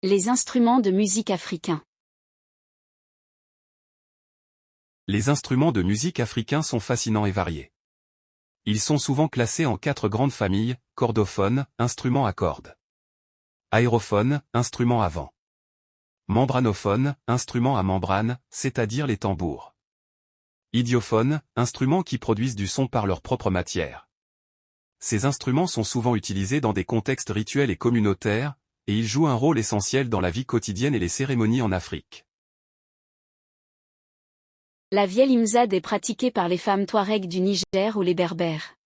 Les instruments de musique africains. Les instruments de musique africains sont fascinants et variés. Ils sont souvent classés en 4 grandes familles: cordophone, instruments à cordes; aérophone, instruments à vent; membranophone, instruments à membrane, c'est-à-dire les tambours; idiophone, instruments qui produisent du son par leur propre matière. Ces instruments sont souvent utilisés dans des contextes rituels et communautaires, et ils jouent un rôle essentiel dans la vie quotidienne et les cérémonies en Afrique. La vielle imzad est pratiquée par les femmes touaregs du Niger ou les berbères.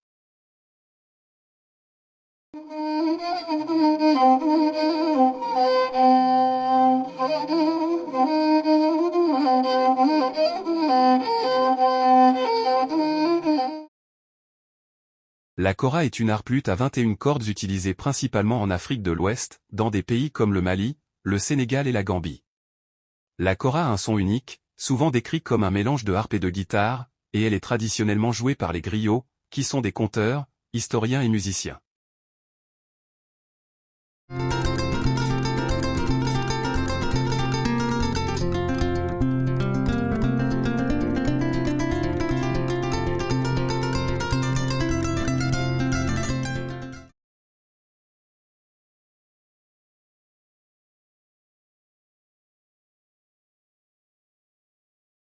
La kora est une harpe-luth à 21 cordes utilisée principalement en Afrique de l'Ouest, dans des pays comme le Mali, le Sénégal et la Gambie. La kora a un son unique, souvent décrit comme un mélange de harpe et de guitare, et elle est traditionnellement jouée par les griots, qui sont des conteurs, historiens et musiciens.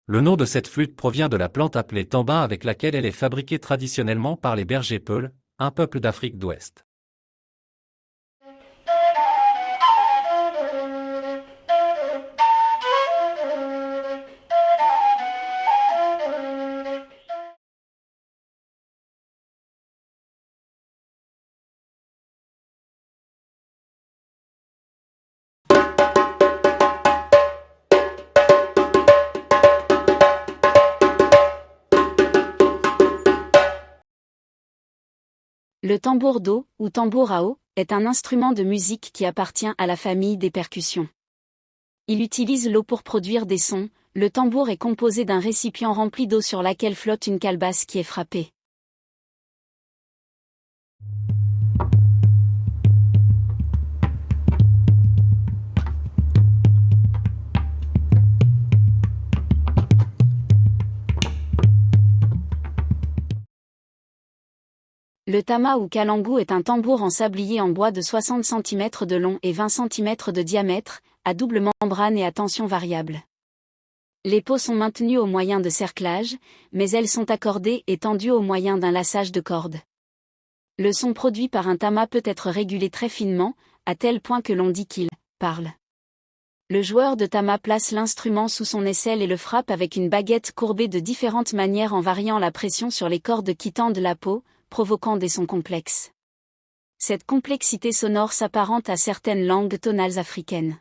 Le nom de cette flûte provient de la plante appelée tamba avec laquelle elle est fabriquée traditionnellement par les bergers Peuls, un peuple d'Afrique d'Ouest. Le tambour d'eau, ou tambour à eau, est un instrument de musique qui appartient à la famille des percussions. Il utilise l'eau pour produire des sons. Le tambour est composé d'un récipient rempli d'eau sur laquelle flotte une calebasse qui est frappée. Le tama ou kalangu est un tambour en sablier en bois de 60 cm de long et 20 cm de diamètre, à double membrane et à tension variable. Les peaux sont maintenues au moyen de cerclage, mais elles sont accordées et tendues au moyen d'un laçage de cordes. Le son produit par un tama peut être régulé très finement, à tel point que l'on dit qu'il parle. Le joueur de tama place l'instrument sous son aisselle et le frappe avec une baguette courbée de différentes manières en variant la pression sur les cordes qui tendent la peau, provoquant des sons complexes. Cette complexité sonore s'apparente à certaines langues tonales africaines.